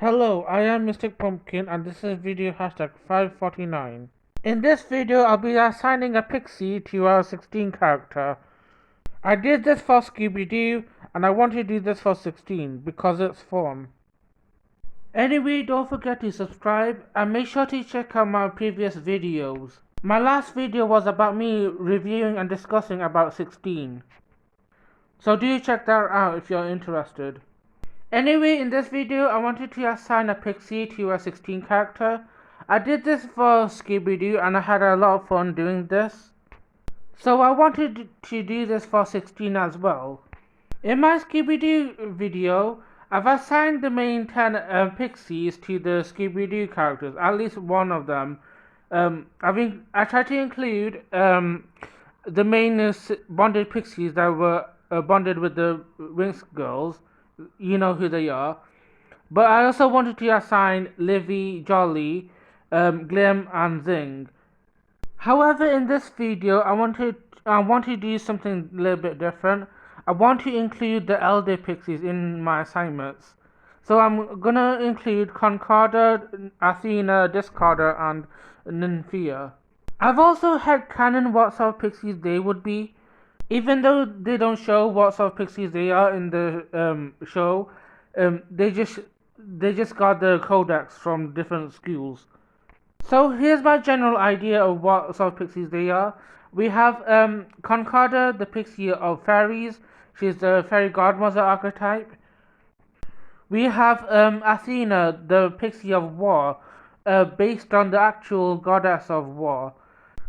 Hello, I am Mr. Pumpkin and this is video hashtag 549. In this video, I'll be assigning a Pixie to our 16 character. I did this for Scooby-Doo and I want to do this for 16 because it's fun. Anyway, don't forget to subscribe and make sure to check out my previous videos. My last video was about me reviewing and discussing about 16. So do check that out if you're interested. Anyway, in this video, I wanted to assign a Pixie to a 16 character. I did this for Scooby-Doo and I had a lot of fun doing this. So I wanted to do this for 16 as well. In my Scooby-Doo video, I've assigned the main 10 Pixies to the Scooby-Doo characters, at least one of them. I tried to include the main bonded Pixies that were bonded with the Winx girls. You know who they are. But I also wanted to assign Livy, Jolly, Glim, and Zing. However, in this video, I want to do something a little bit different. I want to include the elder pixies in my assignments. So I'm gonna include Concorda, Athena, Discorda, and Nymphia. I've also had canon what sort of pixies they would be. Even though they don't show what sort of pixies they are in the show, they just got the codex from different schools. So here's my general idea of what sort of pixies they are. We have Concorda, the pixie of fairies. She's the fairy godmother archetype. We have Athena, the pixie of war, based on the actual goddess of war.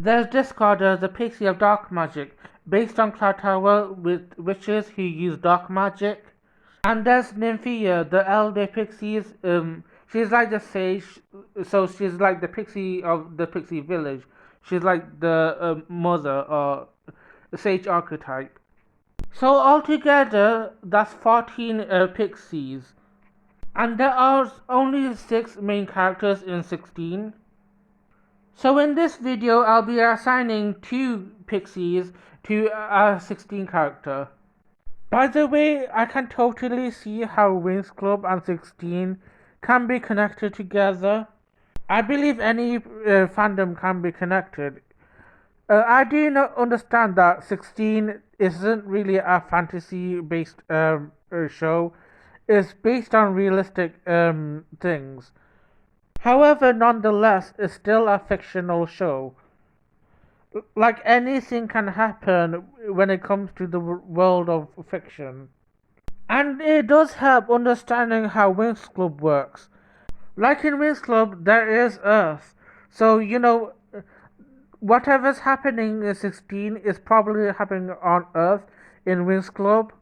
There's Discorda, the pixie of dark magic, based on Cloud Tower with witches who use dark magic. And there's Nymphia, the elder pixies. She's like the sage, so she's like the pixie of the pixie village. She's like the mother or sage archetype. So altogether, that's 14 pixies. And there are only 6 main characters in 16. So in this video, I'll be assigning 2 pixies to a 16 character. By the way, I can totally see how Winx Club and 16 can be connected together. I believe any fandom can be connected. I do not understand that 16 isn't really a fantasy-based show. It's based on realistic things. However, nonetheless, it's still a fictional show. Like anything can happen when it comes to the world of fiction. And it does help understanding how Winx Club works. Like in Winx Club, there is Earth. So, whatever's happening in 16 is probably happening on Earth in Winx Club.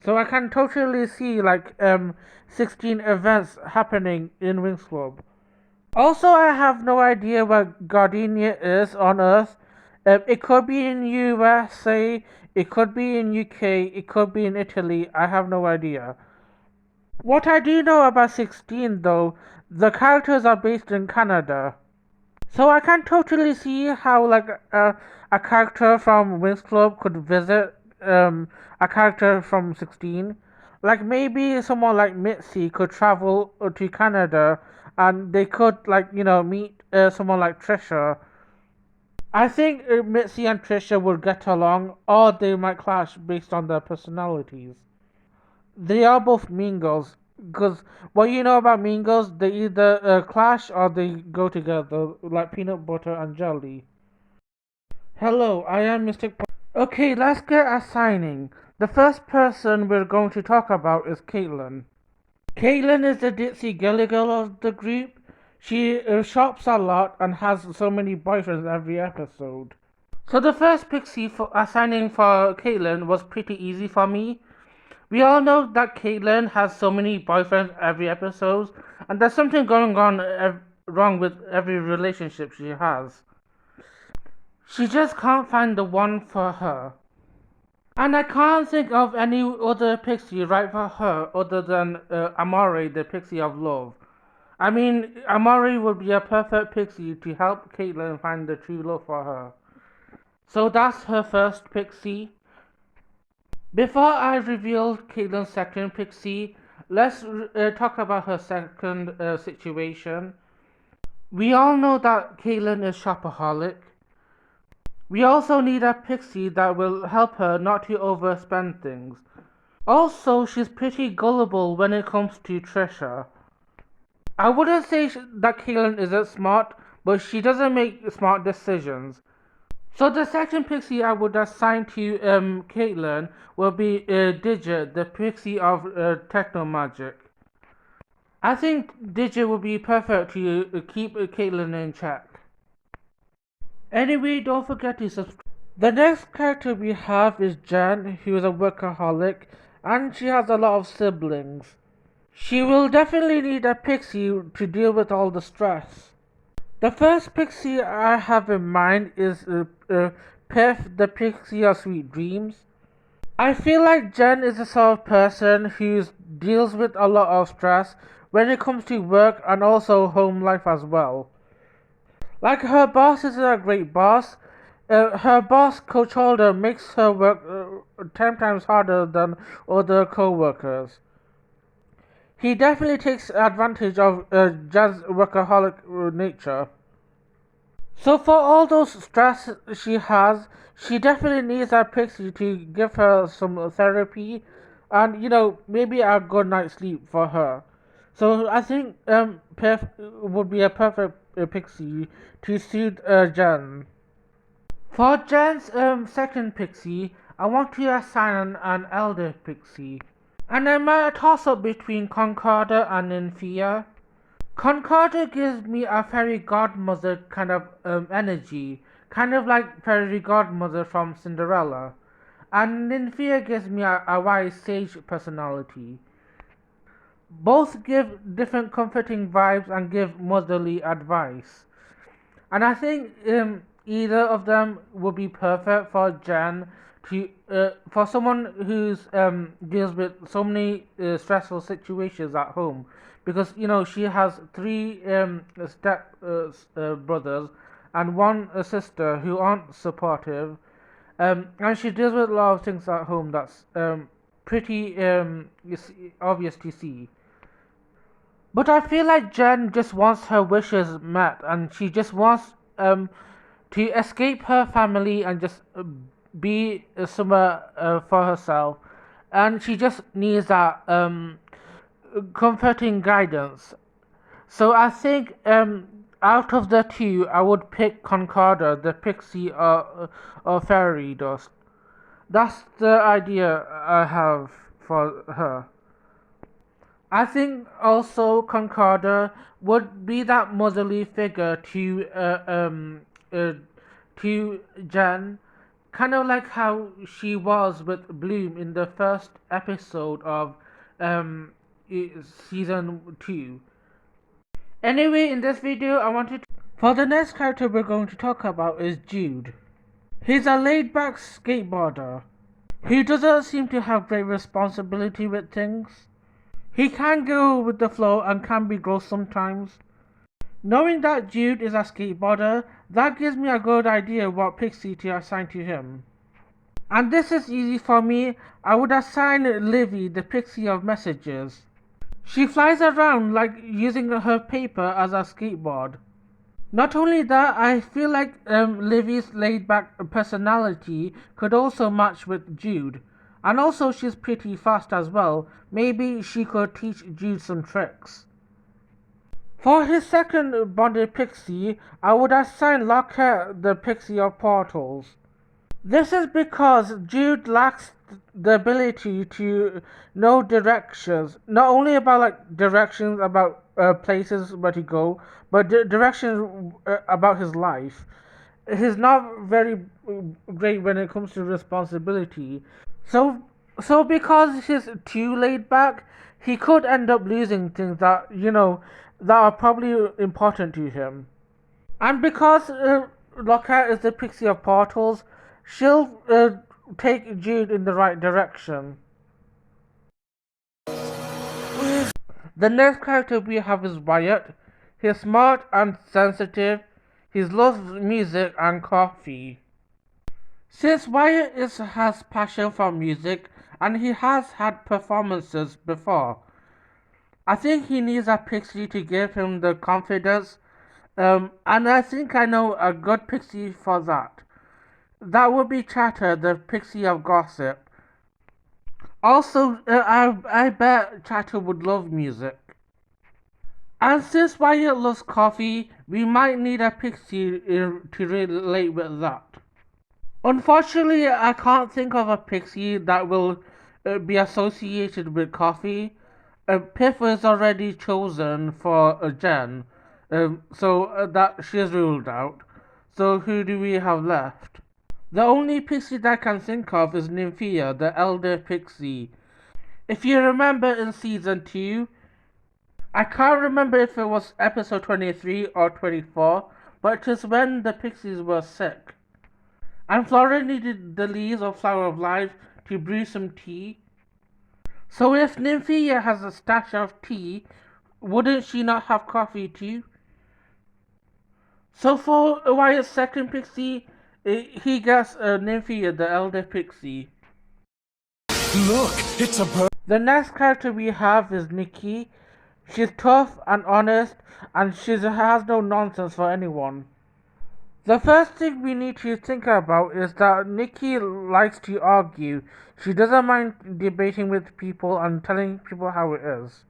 So I can totally see 16 events happening in Winx Club. Also, I have no idea where Gardenia is on Earth. It could be in USA, it could be in UK, it could be in Italy. I have no idea. What I do know about 16 though, the characters are based in Canada. So I can totally see how a character from Winx Club could visit a character from 16. Like maybe someone like Mitzi could travel to Canada and they could meet someone like Trisha. I think Mitzi and Trisha would get along, or they might clash based on their personalities. They are both mean girls, because what you know about mean girls, they either clash or they go together, like peanut butter and jelly. Hello, I am Mr. Okay, let's get assigning. The first person we're going to talk about is Caitlin. Caitlin is the ditzy girly girl of the group. She shops a lot and has so many boyfriends every episode. So the first pixie for assigning for Caitlin was pretty easy for me. We all know that Caitlin has so many boyfriends every episode, and there's something going on wrong with every relationship she has. She just can't find the one for her. And I can't think of any other pixie right for her other than Amore, the pixie of love. I mean, Amore would be a perfect pixie to help Caitlin find the true love for her. So that's her first pixie. Before I reveal Caitlin's second pixie, let's talk about her second situation. We all know that Caitlin is shopaholic. We also need a Pixie that will help her not to overspend things. Also, she's pretty gullible when it comes to Trisha. I wouldn't say that Caitlin isn't smart, but she doesn't make smart decisions. So the second Pixie I would assign to Caitlin will be Digit, the Pixie of Techno Magic. I think Digit would be perfect to keep Caitlin in check. Anyway, don't forget to subscribe. The next character we have is Jen, who is a workaholic, and she has a lot of siblings. She will definitely need a Pixie to deal with all the stress. The first Pixie I have in mind is Piff, the Pixie of Sweet Dreams. I feel like Jen is the sort of person who deals with a lot of stress when it comes to work and also home life as well. Like her boss isn't a great boss. Her boss, Coach Holder, makes her work 10 times harder than other co-workers. He definitely takes advantage of Jen's workaholic nature. So for all those stress she has, she definitely needs a Pixie to give her some therapy and, maybe a good night's sleep for her. So I think Piff would be a perfect Pixie to suit Jen. For Jen's second Pixie, I want to assign an elder Pixie. And I might toss up between Concorder and Nymphia. Concorder gives me a fairy godmother kind of energy, kind of like fairy godmother from Cinderella. And Nymphia gives me a wise sage personality. Both give different comforting vibes and give motherly advice. And I think either of them would be perfect for Jen to for someone who's deals with so many stressful situations at home, because she has three step brothers and one sister who aren't supportive, and she deals with a lot of things at home that's pretty obvious to see. But I feel like Jen just wants her wishes met, and she just wants to escape her family and just be somewhere for herself, and she just needs that comforting guidance. So I think out of the two, I would pick Concorder, the Pixie or Fairy Dust. That's the idea I have for her. I think also Concorder would be that motherly figure uh, to Jen, kind of like how she was with Bloom in the first episode of season 2. Anyway, in this video, for the next character we're going to talk about is Jude. He's a laid-back skateboarder who doesn't seem to have great responsibility with things. He can go with the flow and can be gross sometimes. Knowing that Jude is a skateboarder, that gives me a good idea what Pixie to assign to him. And this is easy for me. I would assign Livy the Pixie of Messages. She flies around like using her paper as a skateboard. Not only that, I feel like Livy's laid-back personality could also match with Jude. And also she's pretty fast as well. Maybe she could teach Jude some tricks. For his second bonded Pixie, I would assign Lockhart the Pixie of Portals. This is because Jude lacks the ability to know directions. Not only about directions about places where to go, but directions about his life. He's not very great when it comes to responsibility. So because he's too laid back, he could end up losing things that are probably important to him. And because Lockhart is the Pixie of Portals, she'll take Jude in the right direction. The next character we have is Wyatt. He's smart and sensitive. He loves music and coffee. Since Wyatt has passion for music and he has had performances before, I think he needs a Pixie to give him the confidence. And I think I know a good Pixie for that. That would be Chatter, the Pixie of Gossip. Also, I bet Chatter would love music. And since Wyatt loves coffee, we might need a Pixie to relate with that. Unfortunately, I can't think of a Pixie that will be associated with coffee. Piff is already chosen for Jen, so that she's ruled out. So who do we have left? The only Pixie that I can think of is Nymphia, the elder Pixie. If you remember in season 2, I can't remember if it was episode 23 or 24, but it is when the Pixies were sick. And Flora needed the leaves of Flower of Life to brew some tea. So if Nymphia has a stash of tea, wouldn't she not have coffee too? So for Wyatt's second Pixie, he gets Nymphia, the elder Pixie. Look, it's a bird. The next character we have is Nikki. She's tough and honest, and she has no nonsense for anyone. The first thing we need to think about is that Nikki likes to argue. She doesn't mind debating with people and telling people how it is.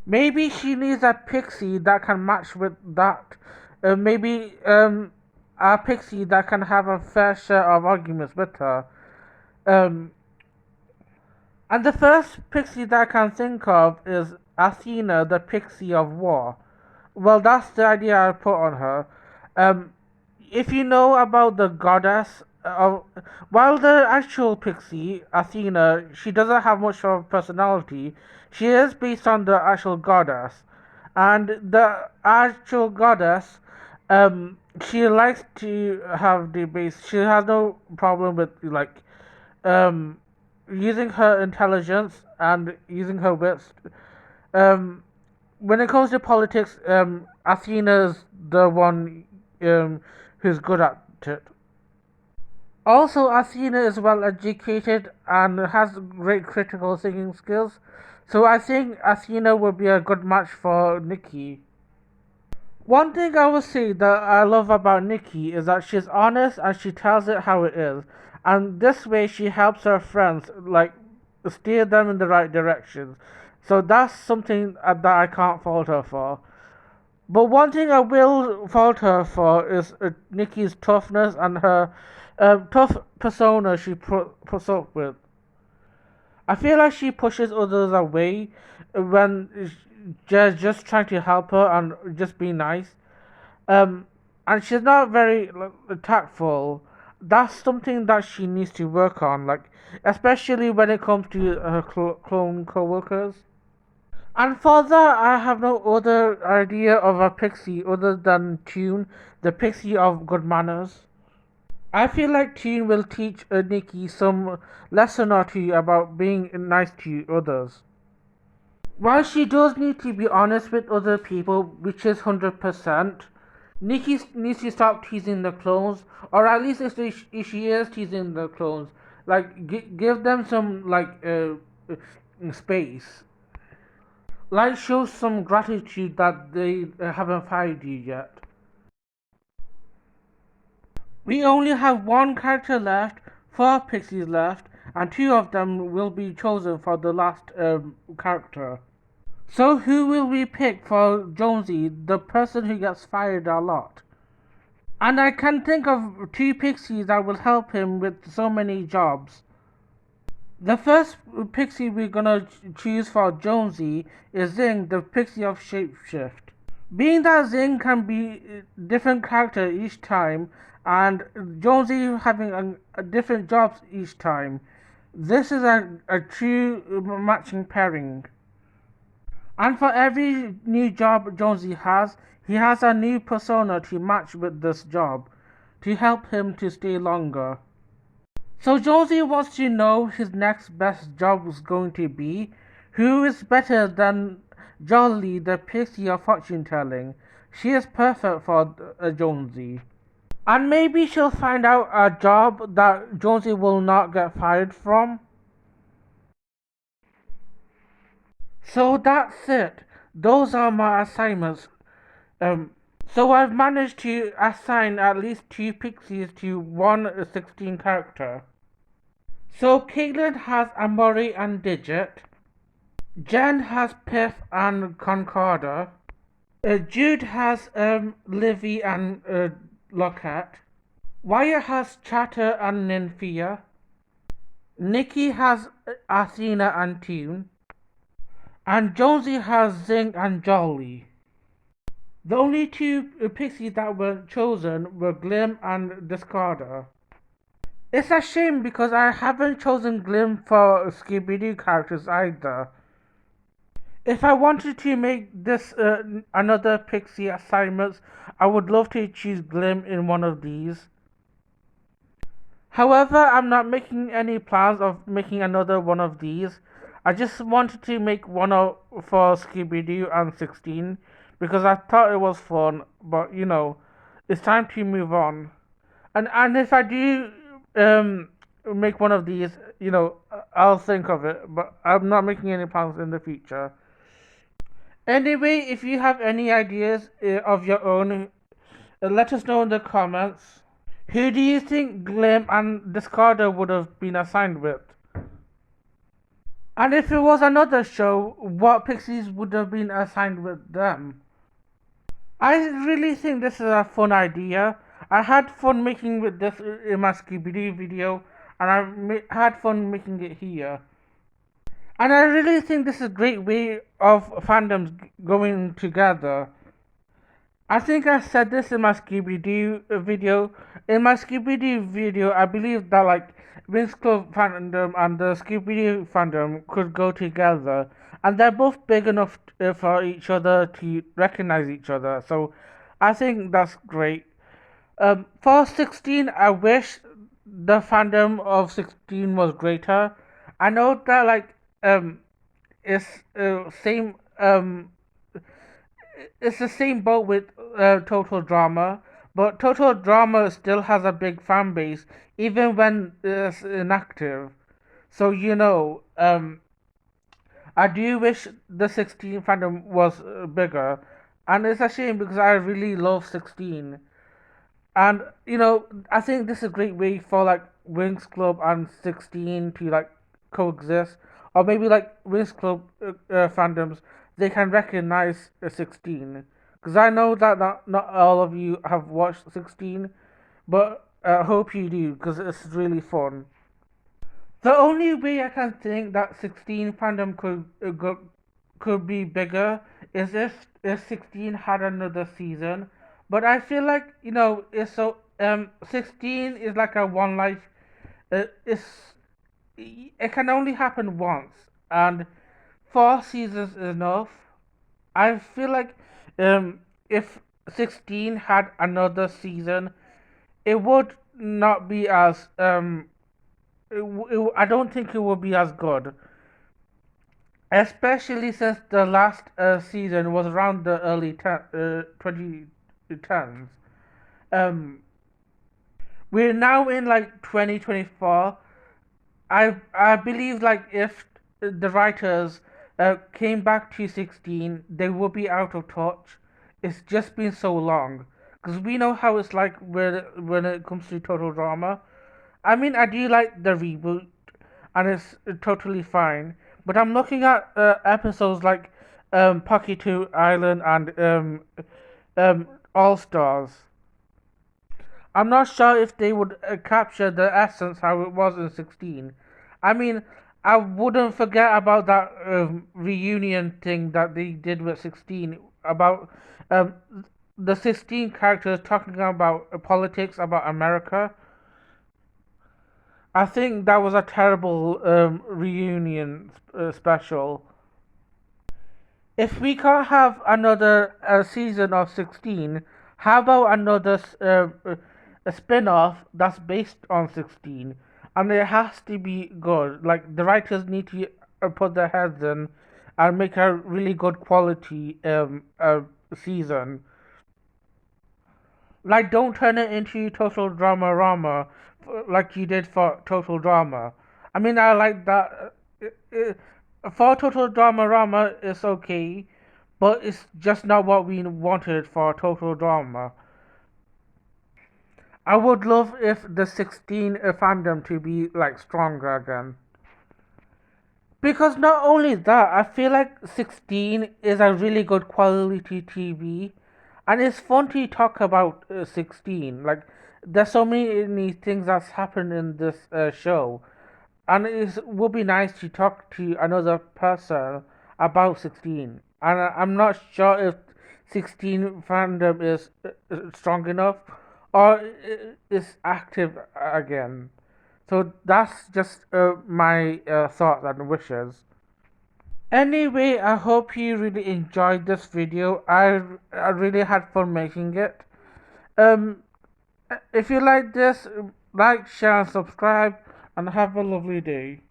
Maybe she needs a Pixie that can match with that. Maybe a Pixie that can have a fair share of arguments with her. Um, and the first Pixie that I can think of is Athena, the Pixie of War. Well, that's the idea I put on her. Um, if you know about the goddess, while the actual Pixie, Athena, she doesn't have much of a personality, she is based on the actual goddess. And the actual goddess, she likes to have debates. She has no problem with, like, um, using her intelligence and using her wits. Um, when it comes to politics, Athena's the one who's good at it. Also, Athena is well educated and has great critical thinking skills, so I think Athena would be a good match for Nikki. One thing I would say that I love about Nikki is that she's honest and she tells it how it is, and this way she helps her friends, like, steer them in the right direction. So that's something that I can't fault her for. But one thing I will fault her for is Nikki's toughness and her tough persona she puts up with. I feel like she pushes others away when they're just trying to help her and just be nice. Um, and she's not very tactful. That's something that she needs to work on, like especially when it comes to her clone co-workers. And for that, I have no other idea of a Pixie other than Tune, the Pixie of good manners. I feel like Tune will teach Nikki some lesson or two about being nice to others. While she does need to be honest with other people, which is 100%, Nikki needs to stop teasing the clones, or at least if she is teasing the clones, like give them some space. Like show some gratitude that they haven't fired you yet. We only have one character left, 4 pixies left, and 2 of them will be chosen for the last character. So who will we pick for Jonesy, the person who gets fired a lot? And I can think of 2 pixies that will help him with so many jobs. The first pixie we're gonna choose for Jonesy is Zing, the pixie of Shapeshift. Being that Zing can be different character each time, and Jonesy having a different jobs each time, this is a true matching pairing. And for every new job Jonesy has, he has a new persona to match with this job, to help him to stay longer. So Jonesy wants to know his next best job is going to be. Who is better than Jolly, the pixie of fortune telling? She is perfect for Jonesy. And maybe she'll find out a job that Jonesy will not get fired from. So that's it. Those are my assignments. Um, so I've managed to assign at least 2 pixies to one 16 character. So Caitlin has Amori and Digit. Jen has Piff and Concorda. Jude has Livy and Lockhart. Wyatt has Chatter and Nymphia. Nikki has Athena and Tune. And Jonesy has Zing and Jolly. The only two pixies that were chosen were Glim and Discarder. It's a shame because I haven't chosen Glim for Scooby-Doo characters either. If I wanted to make this another pixie assignments, I would love to choose Glim in one of these. However, I'm not making any plans of making another one of these. I just wanted to make one for Scooby-Doo and 16 because I thought it was fun, but it's time to move on. And if I do make one of these, I'll think of it, but I'm not making any plans in the future. Anyway, if you have any ideas of your own, let us know in the comments. Who do you think Glim and Discarder would have been assigned with? And if it was another show, what pixies would have been assigned with them? I really think this is a fun idea. I had fun making with this in my Scooby-Doo video, and had fun making it here. And I really think this is a great way of fandoms going together. I think I said this in my Scooby-Doo video. In my Scooby-Doo video, I believe that Winx Club fandom and the Scooby-Doo fandom could go together, and they're both big enough for each other to recognize each other. So I think that's great. For 16, I wish the fandom of 16 was greater. I know that it's same it's the same boat with Total Drama, but Total Drama still has a big fan base even when it's inactive. So I do wish the 16 fandom was bigger, and it's a shame because I really love 16. And I think this is a great way for Winx Club and 16 to coexist, or maybe Winx Club fandoms they can recognize 16, because I know that not all of you have watched 16, but I hope you do because it's really fun. The only way I can think that 16 fandom could be bigger is if 16 had another season. But I feel like it's so 16 is like a one life. It can only happen once, and 4 seasons is enough. I feel like if 16 had another season, it would not be as I don't think it would be as good, especially since the last season was around the early 2010s. Um, we're now in 2024. I believe if the writers came back to 16, they would be out of touch. It's just been so long because we know how it's like when it comes to Total Drama. I mean, I do like the reboot, and it's totally fine. But I'm looking at episodes like Pocky 2 Island and All Stars. I'm not sure if they would capture the essence how it was in 16. I mean, I wouldn't forget about that reunion thing that they did with 16 about um, the 16 characters talking about politics, about America. I think that was a terrible reunion special. If we can't have another season of 16, how about another a spin-off that's based on 16? And it has to be good. Like, the writers need to put their heads in and make a really good quality season. Like, don't turn it into Total Drama Rama like you did for Total Drama. I mean, I like that. For Total Drama is okay, but it's just not what we wanted for Total Drama. I would love if the 16 fandom to be like stronger again. Because not only that, I feel like 16 is a really good quality TV, and it's fun to talk about 16. Like, there's so many things that's happened in this show, and it would be nice to talk to another person about 16. And I'm not sure if 16 fandom is strong enough or is active again. So that's just my thoughts and wishes. Anyway, I hope you really enjoyed this video. I really had fun making it. Um, if you like this, like, share, and subscribe, and have a lovely day.